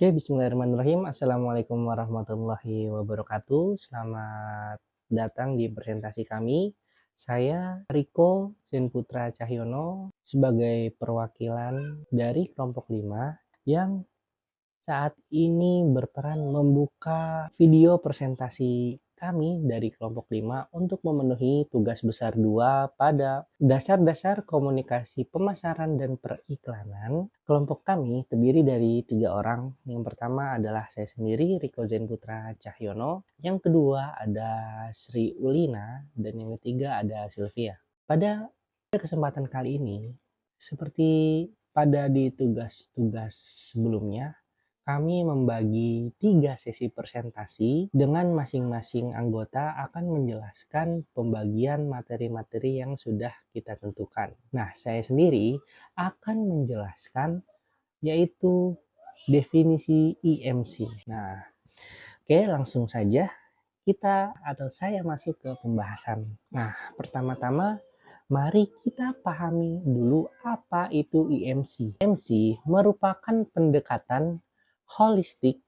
Oke, bismillahirrahmanirrahim. Assalamualaikum warahmatullahi wabarakatuh. Selamat datang di presentasi kami. Saya Riko Zenputra Cahyono sebagai perwakilan dari kelompok 5 yang saat ini berperan membuka video presentasi kami dari kelompok 5 untuk memenuhi tugas besar 2 pada dasar-dasar komunikasi pemasaran dan periklanan. Kelompok kami terdiri dari 3 orang. Yang pertama adalah saya sendiri, Riko Zenputra Cahyono. Yang kedua ada Sri Ulina, dan yang ketiga ada Sylvia. Pada kesempatan kali ini, seperti pada di tugas-tugas sebelumnya, kami membagi 3 sesi presentasi dengan masing-masing anggota akan menjelaskan pembagian materi-materi yang sudah kita tentukan. Nah, saya sendiri akan menjelaskan yaitu definisi IMC. Nah, oke, langsung saja saya masuk ke pembahasan. Nah, pertama-tama mari kita pahami dulu apa itu IMC. IMC merupakan pendekatan holistik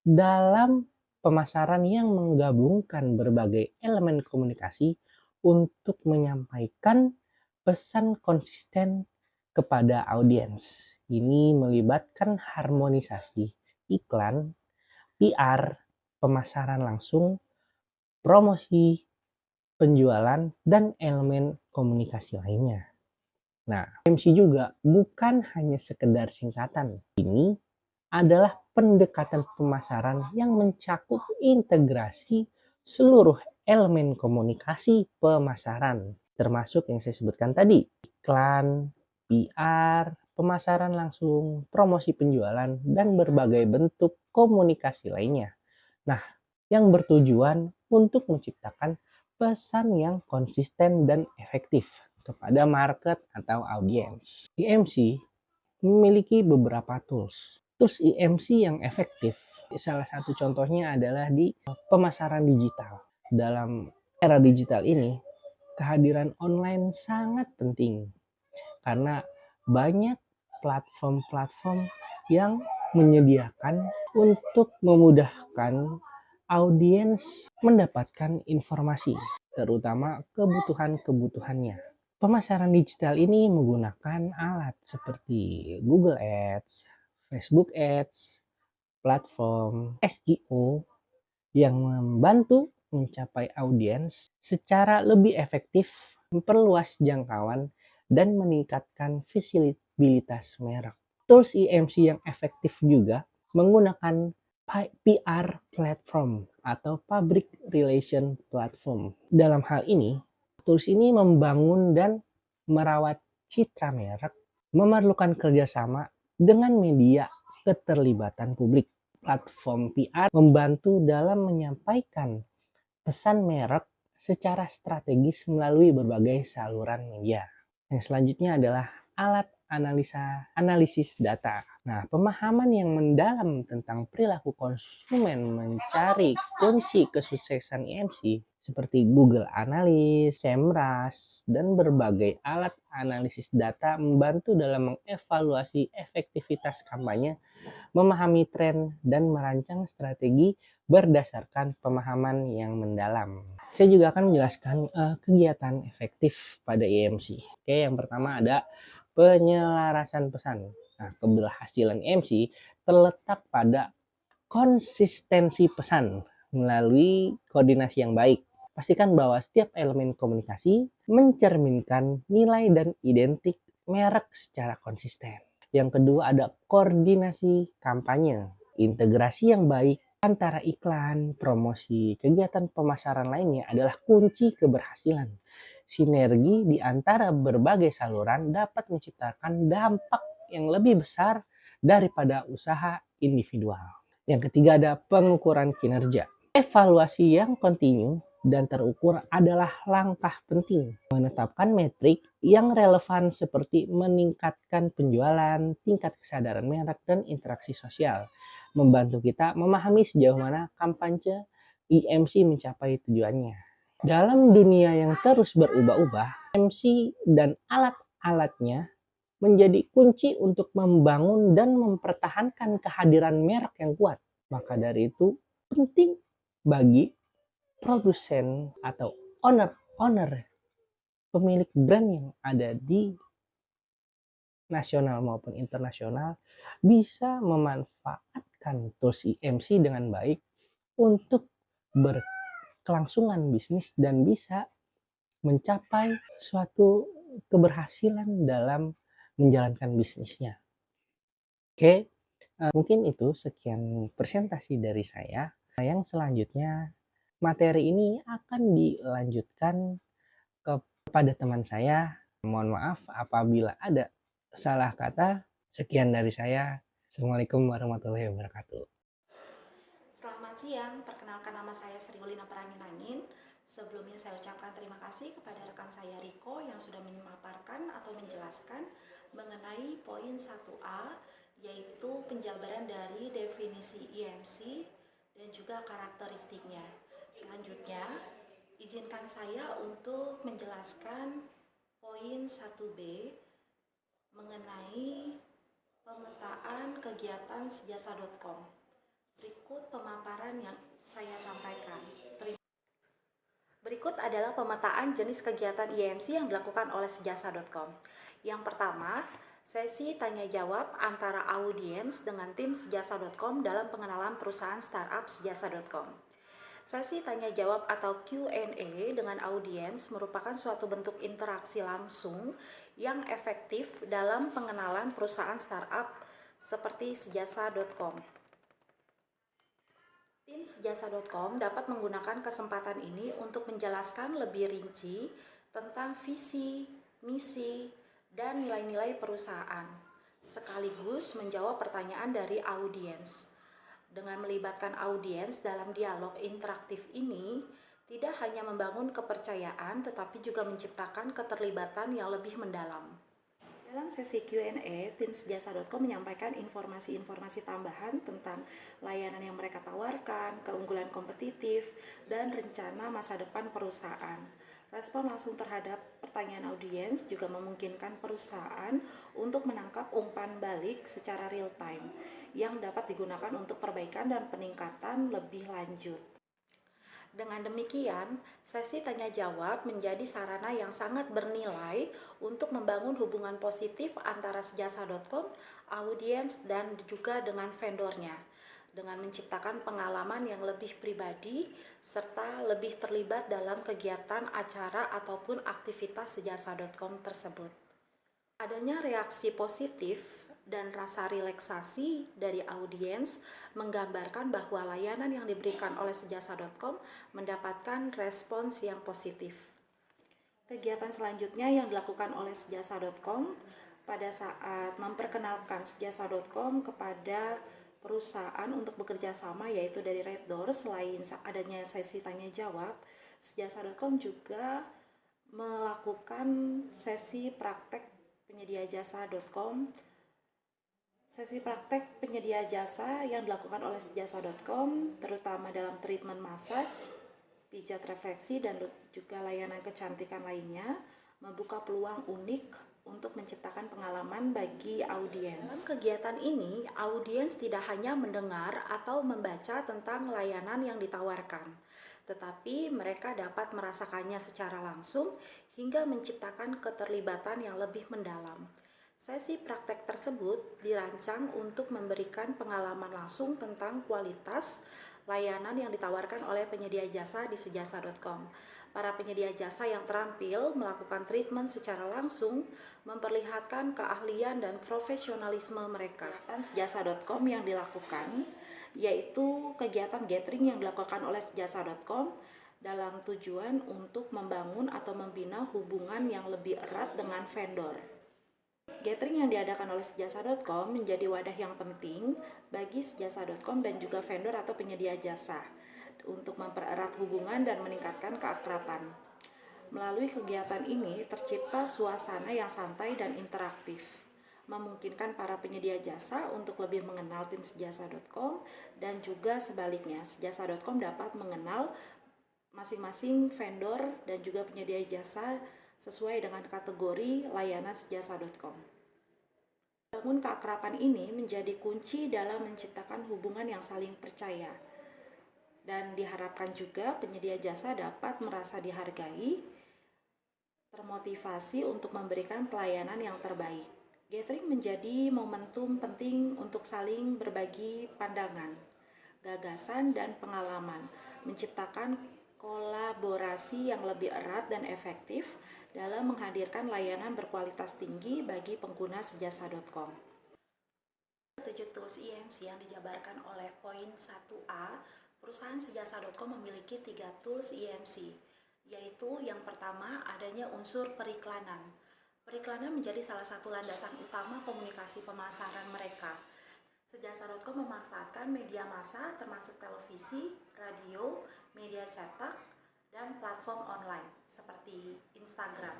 dalam pemasaran yang menggabungkan berbagai elemen komunikasi untuk menyampaikan pesan konsisten kepada audiens. Ini melibatkan harmonisasi iklan, PR, pemasaran langsung, promosi, penjualan, dan elemen komunikasi lainnya. Nah, IMC juga bukan hanya sekedar singkatan. Ini adalah pendekatan pemasaran yang mencakup integrasi seluruh elemen komunikasi pemasaran, termasuk yang saya sebutkan tadi, iklan, PR, pemasaran langsung, promosi penjualan, dan berbagai bentuk komunikasi lainnya. Nah, yang bertujuan untuk menciptakan pesan yang konsisten dan efektif kepada market atau audiens. IMC memiliki beberapa tools. Tools IMC yang efektif, salah satu contohnya adalah di pemasaran digital. Dalam era digital ini, kehadiran online sangat penting karena banyak platform-platform yang menyediakan untuk memudahkan audiens mendapatkan informasi, terutama kebutuhan-kebutuhannya. Pemasaran digital ini menggunakan alat seperti Google Ads, Facebook Ads, platform SEO yang membantu mencapai audiens secara lebih efektif, memperluas jangkauan, dan meningkatkan visibilitas merek. Tools IMC yang efektif juga menggunakan PR platform atau public relation platform. Dalam hal ini, tools ini membangun dan merawat citra merek, memerlukan kerjasama dengan media keterlibatan publik. Platform PR membantu dalam menyampaikan pesan merek secara strategis melalui berbagai saluran media. Yang selanjutnya adalah alat analisis data. Nah, pemahaman yang mendalam tentang perilaku konsumen mencari kunci kesuksesan IMC seperti Google Analytics, Semrush, dan berbagai alat analisis data membantu dalam mengevaluasi efektivitas kampanye, memahami tren, dan merancang strategi berdasarkan pemahaman yang mendalam. Saya juga akan menjelaskan kegiatan efektif pada IMC. Oke, yang pertama ada penyelarasan pesan. Nah, keberhasilan IMC terletak pada konsistensi pesan melalui koordinasi yang baik. Pastikan bahwa setiap elemen komunikasi mencerminkan nilai dan identik merek secara konsisten. Yang kedua ada koordinasi kampanye. Integrasi yang baik antara iklan, promosi, kegiatan pemasaran lainnya adalah kunci keberhasilan. Sinergi di antara berbagai saluran dapat menciptakan dampak yang lebih besar daripada usaha individual. Yang ketiga ada pengukuran kinerja. Evaluasi yang kontinu dan terukur adalah langkah penting. Menetapkan metrik yang relevan seperti meningkatkan penjualan, tingkat kesadaran merek, dan interaksi sosial. Membantu kita memahami sejauh mana kampanye IMC mencapai tujuannya. Dalam dunia yang terus berubah-ubah, IMC dan alat-alatnya menjadi kunci untuk membangun dan mempertahankan kehadiran merek yang kuat. Maka dari itu penting bagi produsen atau owner pemilik brand yang ada di nasional maupun internasional bisa memanfaatkan tools EMC dengan baik untuk berkelangsungan bisnis dan bisa mencapai suatu keberhasilan dalam menjalankan bisnisnya. Oke, mungkin itu sekian presentasi dari saya. Yang selanjutnya, materi ini akan dilanjutkan kepada teman saya. Mohon maaf apabila ada salah kata. Sekian dari saya. Assalamualaikum warahmatullahi wabarakatuh. Selamat siang, perkenalkan nama saya Sri Ulina Perangin-Angin. Sebelumnya saya ucapkan terima kasih kepada rekan saya Riko yang sudah memaparkan atau menjelaskan mengenai poin 1A, yaitu penjabaran dari definisi EMC dan juga karakteristiknya. Selanjutnya, izinkan saya untuk menjelaskan poin 1B mengenai pemetaan kegiatan sejasa.com. Berikut pemaparan yang saya sampaikan. Berikut adalah pemetaan jenis kegiatan EMC yang dilakukan oleh sejasa.com. Yang pertama, sesi tanya jawab antara audiens dengan tim sejasa.com dalam pengenalan perusahaan startup sejasa.com. Sesi tanya jawab atau Q&A dengan audiens merupakan suatu bentuk interaksi langsung yang efektif dalam pengenalan perusahaan startup seperti sejasa.com. Tim sejasa.com dapat menggunakan kesempatan ini untuk menjelaskan lebih rinci tentang visi, misi, dan nilai-nilai perusahaan, sekaligus menjawab pertanyaan dari audiens. Dengan melibatkan audiens dalam dialog interaktif ini, tidak hanya membangun kepercayaan, tetapi juga menciptakan keterlibatan yang lebih mendalam. Dalam sesi Q&A, tim sejasa.com menyampaikan informasi-informasi tambahan tentang layanan yang mereka tawarkan, keunggulan kompetitif, dan rencana masa depan perusahaan. Respon langsung terhadap pertanyaan audiens juga memungkinkan perusahaan untuk menangkap umpan balik secara real time yang dapat digunakan untuk perbaikan dan peningkatan lebih lanjut. Dengan demikian, sesi tanya jawab menjadi sarana yang sangat bernilai untuk membangun hubungan positif antara sejasa.com, audiens, dan juga dengan vendornya, dengan menciptakan pengalaman yang lebih pribadi serta lebih terlibat dalam kegiatan acara ataupun aktivitas sejasa.com tersebut. Adanya reaksi positif dan rasa relaksasi dari audiens menggambarkan bahwa layanan yang diberikan oleh sejasa.com mendapatkan respons yang positif. Kegiatan selanjutnya yang dilakukan oleh sejasa.com pada saat memperkenalkan sejasa.com kepada perusahaan untuk bekerja sama, yaitu dari Red Door. Selain adanya sesi tanya jawab, sejasa.com juga melakukan sesi praktek penyedia jasa.com. Sesi praktek penyedia jasa yang dilakukan oleh sejasa.com terutama dalam treatment massage, pijat refleksi, dan juga layanan kecantikan lainnya membuka peluang unik untuk menciptakan pengalaman bagi audiens. Dalam kegiatan ini, audiens tidak hanya mendengar atau membaca tentang layanan yang ditawarkan, tetapi mereka dapat merasakannya secara langsung hingga menciptakan keterlibatan yang lebih mendalam. Sesi praktek tersebut dirancang untuk memberikan pengalaman langsung tentang kualitas layanan yang ditawarkan oleh penyedia jasa di sejasa.com. Para penyedia jasa yang terampil melakukan treatment secara langsung memperlihatkan keahlian dan profesionalisme mereka. Sejasa.com yang dilakukan yaitu kegiatan gathering yang dilakukan oleh sejasa.com dalam tujuan untuk membangun atau membina hubungan yang lebih erat dengan vendor. Gathering yang diadakan oleh sejasa.com menjadi wadah yang penting bagi sejasa.com dan juga vendor atau penyedia jasa untuk mempererat hubungan dan meningkatkan keakraban. Melalui kegiatan ini tercipta suasana yang santai dan interaktif, memungkinkan para penyedia jasa untuk lebih mengenal tim sejasa.com dan juga sebaliknya, sejasa.com dapat mengenal masing-masing vendor dan juga penyedia jasa sesuai dengan kategori layanan sejasa.com. Bangun keakraban ini menjadi kunci dalam menciptakan hubungan yang saling percaya. Dan diharapkan juga penyedia jasa dapat merasa dihargai, termotivasi untuk memberikan pelayanan yang terbaik. Gathering menjadi momentum penting untuk saling berbagi pandangan, gagasan, dan pengalaman, menciptakan kolaborasi yang lebih erat dan efektif dalam menghadirkan layanan berkualitas tinggi bagi pengguna sejasa.com. 7 tools IMC yang dijabarkan oleh poin 1A, perusahaan sejasa.com memiliki 3 tools IMC, yaitu yang pertama adanya unsur periklanan. Periklanan menjadi salah satu landasan utama komunikasi pemasaran mereka. Sejasa.com memanfaatkan media massa termasuk televisi, radio, media cetak, dan platform online seperti Instagram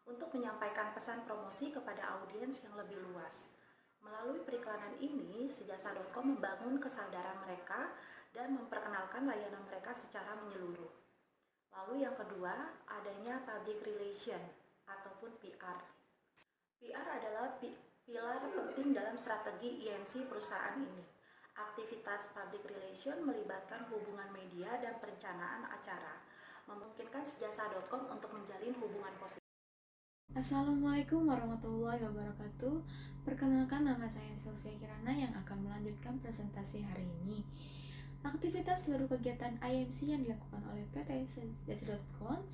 untuk menyampaikan pesan promosi kepada audiens yang lebih luas. Melalui periklanan ini, Sejasa.com membangun kesadaran mereka dan memperkenalkan layanan mereka secara menyeluruh. Lalu yang kedua, adanya public relation ataupun PR. PR adalah pilar penting dalam strategi IMC perusahaan ini. Aktivitas public relation melibatkan hubungan media dan perencanaan acara, memungkinkan Sejasa.com untuk menjalin hubungan positif. Assalamualaikum warahmatullahi wabarakatuh. Perkenalkan, nama saya Sylvia Kirana yang akan melanjutkan presentasi hari ini. Aktivitas seluruh kegiatan IMC yang dilakukan oleh PT Sejasa.com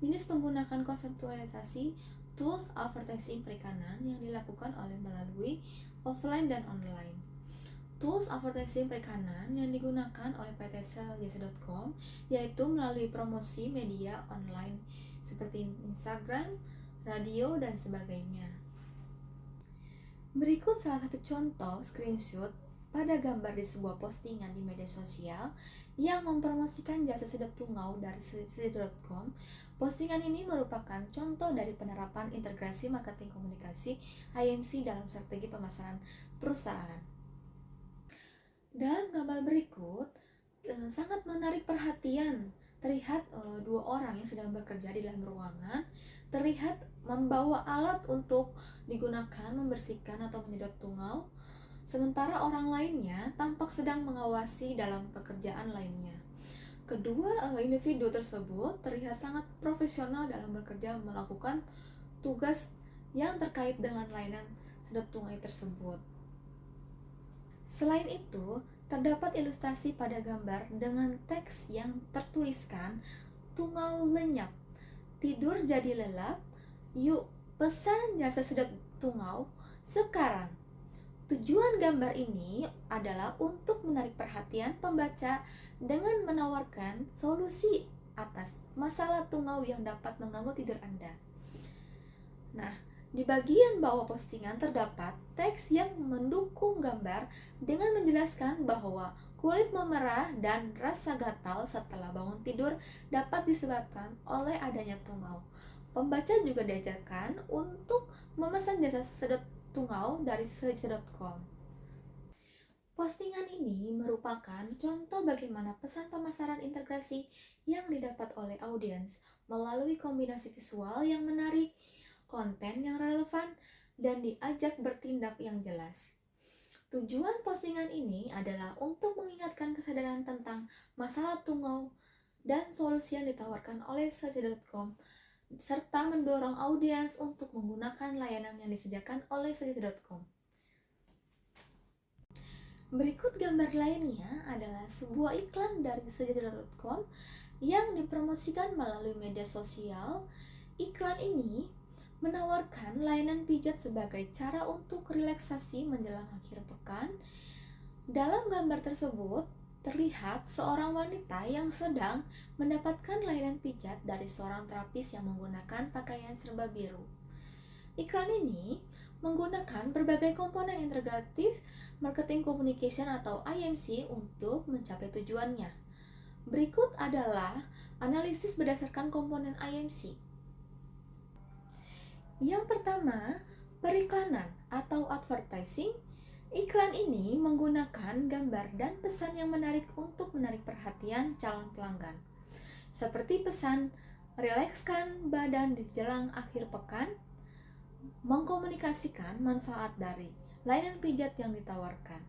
jenis menggunakan konseptualisasi tools advertising perikanan yang dilakukan melalui offline dan online. Tools advertising perikanan yang digunakan oleh PT Sejasa.com yaitu melalui promosi media online seperti Instagram, radio, dan sebagainya. Berikut salah satu contoh screenshot pada gambar di sebuah postingan di media sosial yang mempromosikan jasa sedap tungau dari Sejasa.com. Postingan ini merupakan contoh dari penerapan integrasi marketing komunikasi IMC dalam strategi pemasaran perusahaan. Dalam gambar berikut sangat menarik perhatian. Terlihat dua orang yang sedang bekerja di dalam ruangan, terlihat membawa alat untuk digunakan membersihkan atau menyedot tungau, sementara orang lainnya tampak sedang mengawasi dalam pekerjaan lainnya. Kedua individu tersebut terlihat sangat profesional dalam bekerja melakukan tugas yang terkait dengan layanan sedot tungau tersebut. Selain itu, terdapat ilustrasi pada gambar dengan teks yang tertuliskan tungau lenyap, tidur jadi lelap, yuk pesan jasa sedot tungau sekarang. Tujuan gambar ini adalah untuk menarik perhatian pembaca dengan menawarkan solusi atas masalah tungau yang dapat mengganggu tidur Anda. Nah, di bagian bawah postingan terdapat teks yang mendukung gambar dengan menjelaskan bahwa kulit memerah dan rasa gatal setelah bangun tidur dapat disebabkan oleh adanya tungau. Pembaca juga diajarkan untuk memesan jasa sedot tungau dari Sejasa.com. Postingan ini merupakan contoh bagaimana pesan pemasaran integrasi yang didapat oleh audiens melalui kombinasi visual yang menarik, konten yang relevan, dan diajak bertindak yang jelas. Tujuan postingan ini adalah untuk mengingatkan kesadaran tentang masalah tungau dan solusi yang ditawarkan oleh Sejasa.com, serta mendorong audiens untuk menggunakan layanan yang disediakan oleh Sejasa.com. Berikut gambar lainnya adalah sebuah iklan dari Sejasa.com yang dipromosikan melalui media sosial. Iklan ini menawarkan layanan pijat sebagai cara untuk relaksasi menjelang akhir pekan. Dalam gambar tersebut, terlihat seorang wanita yang sedang mendapatkan layanan pijat dari seorang terapis yang menggunakan pakaian serba biru. Iklan ini menggunakan berbagai komponen integratif marketing communication atau IMC untuk mencapai tujuannya. Berikut adalah analisis berdasarkan komponen IMC. Yang pertama, periklanan atau advertising. Iklan ini menggunakan gambar dan pesan yang menarik untuk menarik perhatian calon pelanggan. Seperti pesan rilekskan badan di jelang akhir pekan, mengkomunikasikan manfaat dari layanan pijat yang ditawarkan.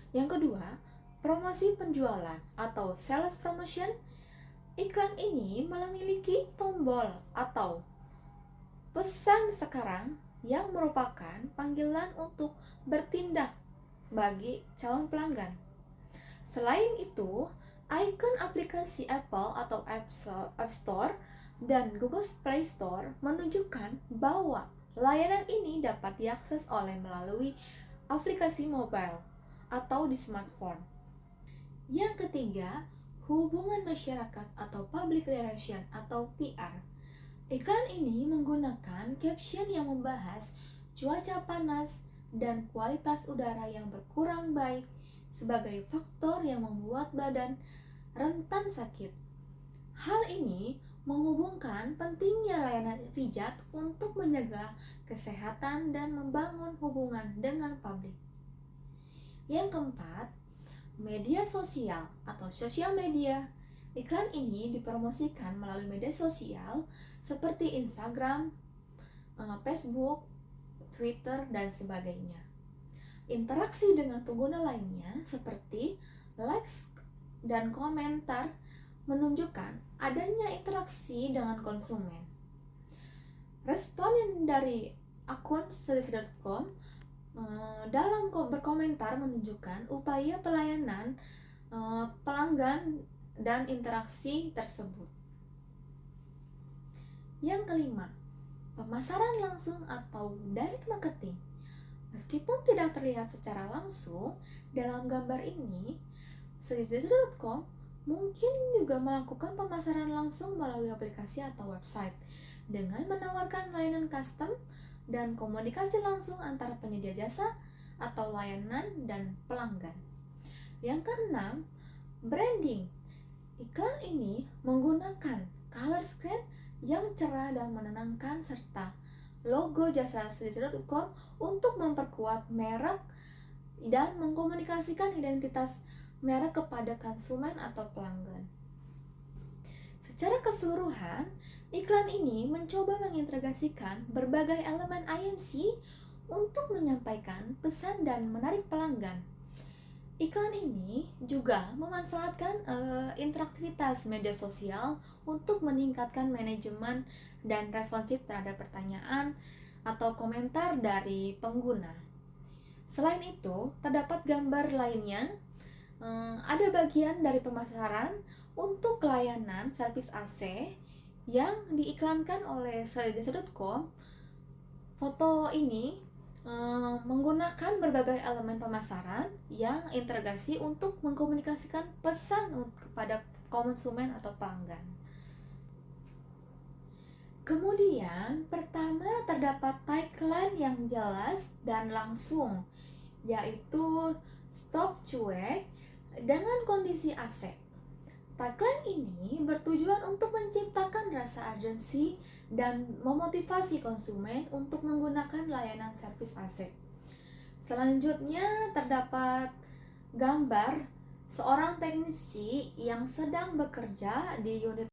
Yang kedua, promosi penjualan atau sales promotion. Iklan ini memiliki tombol atau pesan sekarang yang merupakan panggilan untuk bertindak bagi calon pelanggan. Selain itu, ikon aplikasi Apple atau App Store dan Google Play Store menunjukkan bahwa layanan ini dapat diakses melalui aplikasi mobile atau di smartphone. Yang ketiga, hubungan masyarakat atau public relation atau PR. Iklan ini menggunakan caption yang membahas cuaca panas dan kualitas udara yang berkurang baik sebagai faktor yang membuat badan rentan sakit. Hal ini menghubungkan pentingnya layanan pijat untuk menjaga kesehatan dan membangun hubungan dengan publik. Yang keempat, media sosial atau sosial media. Iklan ini dipromosikan melalui media sosial seperti Instagram, Facebook, Twitter, dan sebagainya. Interaksi dengan pengguna lainnya seperti likes dan komentar menunjukkan adanya interaksi dengan konsumen. Respon dari akun studies.com dalam berkomentar menunjukkan upaya pelayanan pelanggan dan interaksi tersebut. Yang kelima, pemasaran langsung atau direct marketing. Meskipun tidak terlihat secara langsung dalam gambar ini, studies.com mungkin juga melakukan pemasaran langsung melalui aplikasi atau website dengan menawarkan layanan custom dan komunikasi langsung antara penyedia jasa atau layanan dan pelanggan. Yang keenam, branding. Iklan ini menggunakan color scheme yang cerah dan menenangkan serta logo jasa studies.com untuk memperkuat merek dan mengkomunikasikan identitas merek kepada konsumen atau pelanggan. Secara keseluruhan, iklan ini mencoba mengintegrasikan berbagai elemen IMC untuk menyampaikan pesan dan menarik pelanggan. Iklan ini juga memanfaatkan interaktivitas media sosial untuk meningkatkan manajemen dan responsif terhadap pertanyaan atau komentar dari pengguna. Selain itu, terdapat gambar lainnya. Ada bagian dari pemasaran untuk layanan servis AC yang diiklankan oleh studies.com. Foto ini menggunakan berbagai elemen pemasaran yang integrasi untuk mengkomunikasikan pesan kepada konsumen atau pelanggan. Kemudian, pertama terdapat tagline yang jelas dan langsung, yaitu stop cuek dengan kondisi AC. Tagline ini bertujuan untuk menciptakan rasa urgensi dan memotivasi konsumen untuk menggunakan layanan servis AC. Selanjutnya terdapat gambar seorang teknisi yang sedang bekerja di unit